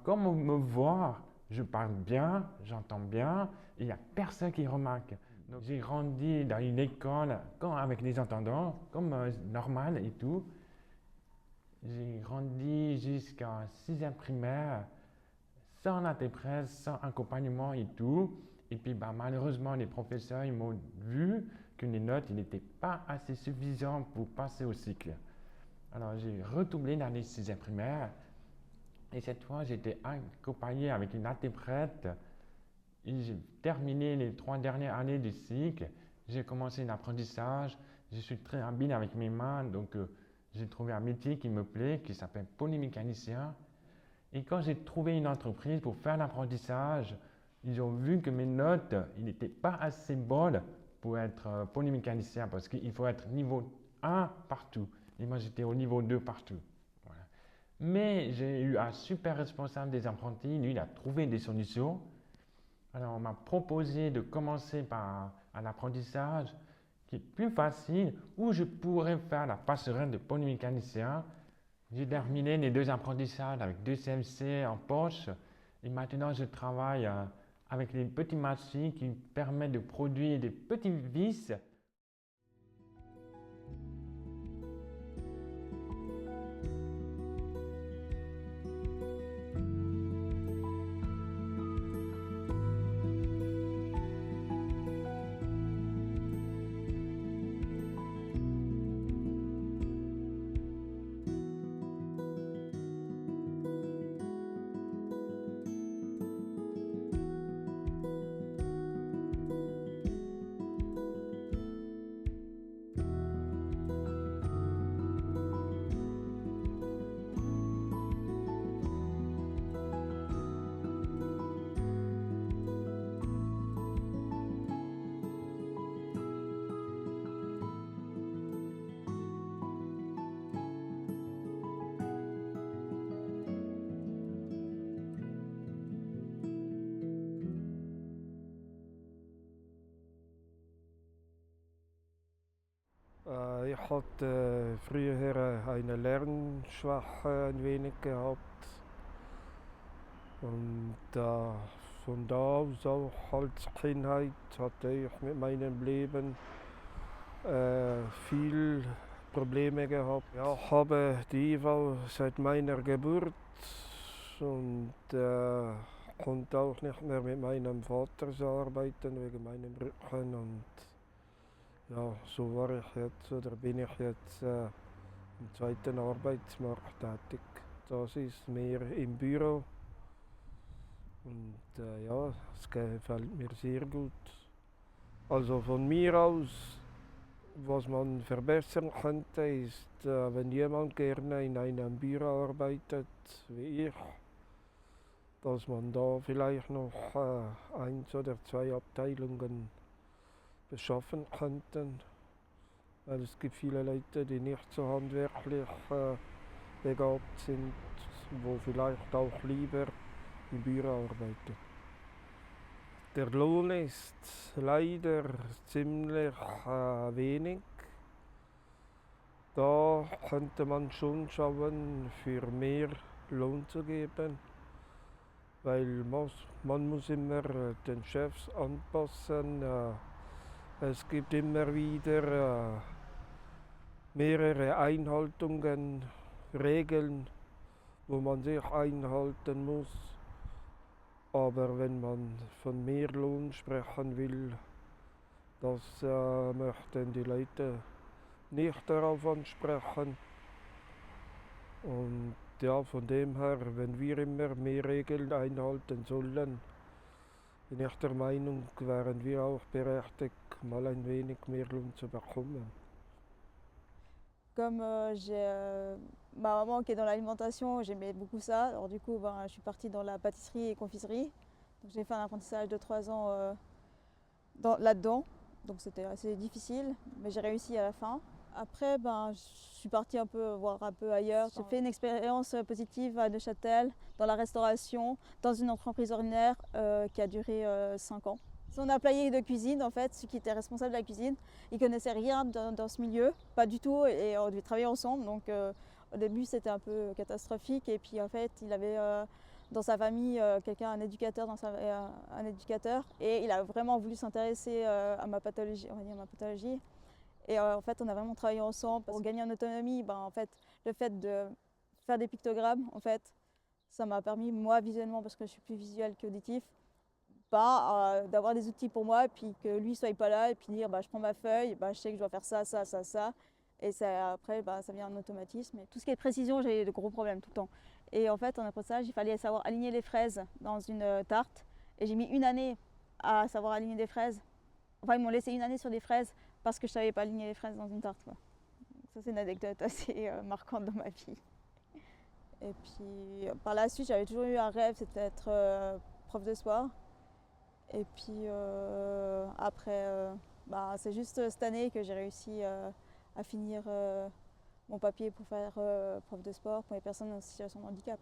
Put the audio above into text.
Comme on me voit, je parle bien, j'entends bien, et il n'y a personne qui remarque. Donc, j'ai grandi dans une école comme avec les entendants, comme normal et tout. J'ai grandi jusqu'en sixième primaire, sans interprète, sans accompagnement et tout. Et puis malheureusement, les professeurs ils m'ont vu que les notes n'étaient pas assez suffisantes pour passer au cycle. Alors j'ai redoublé l'année sixième primaire. Et cette fois, j'étais accompagné avec une interprète. Et j'ai terminé les 3 dernières années du cycle. J'ai commencé l'apprentissage. Je suis très habile avec mes mains. Donc, j'ai trouvé un métier qui me plaît, qui s'appelle polymécanicien. Et quand j'ai trouvé une entreprise pour faire l'apprentissage, ils ont vu que mes notes n'étaient pas assez bonnes pour être polymécanicien parce qu'il faut être niveau 1 partout. Et moi, j'étais au niveau 2 partout. Voilà. Mais j'ai eu un super responsable des apprentis, lui, il a trouvé des solutions. Alors, on m'a proposé de commencer par un apprentissage qui est plus facile, où je pourrais faire la passerelle de polymécanicien. J'ai terminé les 2 apprentissages avec 2 CMC en poche et maintenant je travaille avec les petites machines qui me permettent de produire des petits vis. Ich hatte früher eine Lernschwache ein wenig gehabt und von da aus auch als Kindheit hatte ich mit meinem Leben viel Probleme gehabt. Ja, ich habe die Eva seit meiner Geburt und konnte auch nicht mehr mit meinem Vater so arbeiten wegen meinem Rücken und ja, so war ich jetzt oder bin ich jetzt im zweiten Arbeitsmarkt tätig. Das ist mehr im Büro und ja, es gefällt mir sehr gut. Also von mir aus, was man verbessern könnte, ist, wenn jemand gerne in einem Büro arbeitet, wie ich, dass man da vielleicht noch 1 oder 2 Abteilungen beschaffen könnten. Weil es gibt viele Leute, die nicht so handwerklich begabt sind, wo vielleicht auch lieber im Büro arbeiten. Der Lohn ist leider ziemlich wenig. Da könnte man schon schauen, für mehr Lohn zu geben, weil man muss immer den Chefs anpassen. Es gibt immer wieder mehrere Einhaltungen, Regeln, wo man sich einhalten muss. Aber wenn man von mehr Lohn sprechen will, das möchten die Leute nicht darauf ansprechen. Und ja, von dem her, wenn wir immer mehr Regeln einhalten sollen, bin ich der Meinung, wären wir auch berechtigt, mal ein wenig mehr Lohn zu bekommen. Comme j'ai ma maman qui est dans l'alimentation, j'aimais beaucoup ça. Alors du coup, je suis partie dans la pâtisserie et confiserie. Donc j'ai fait un apprentissage de 3 ans là-dedans. Donc c'était assez difficile, mais j'ai réussi à la fin. Après, je suis partie voir un peu ailleurs. J'ai fait une expérience positive à Neuchâtel, dans la restauration, dans une entreprise ordinaire qui a duré 5 ans. On a employé de cuisine, en fait, celui qui était responsable de la cuisine, il connaissait rien dans ce milieu, pas du tout, et on devait travailler ensemble. Donc au début, c'était un peu catastrophique. Et puis en fait, il avait dans sa famille, quelqu'un, un éducateur, un éducateur, et il a vraiment voulu s'intéresser à ma pathologie, on va dire ma pathologie. Et en fait, on a vraiment travaillé ensemble pour gagner en autonomie. Ben, en fait, le fait de faire des pictogrammes, en fait, ça m'a permis, moi, visuellement, parce que je suis plus visuel qu'auditif, d'avoir des outils pour moi, et puis que lui soit pas là, et puis dire, je prends ma feuille, je sais que je dois faire ça, ça, ça, ça. Et après, ça vient en automatisme. Et tout ce qui est précision, j'ai de gros problèmes tout le temps. Et en fait, en apprentissage, il fallait savoir aligner les fraises dans une tarte. Et j'ai mis 1 année à savoir aligner des fraises. Enfin, ils m'ont laissé 1 année sur des fraises parce que je ne savais pas aligner les fraises dans une tarte, quoi. Ça, c'est une anecdote assez marquante dans ma vie. Et puis, par la suite, j'avais toujours eu un rêve, c'était d'être prof de sport. Et puis, après, c'est juste cette année que j'ai réussi à finir mon papier pour faire prof de sport pour les personnes en situation de handicap.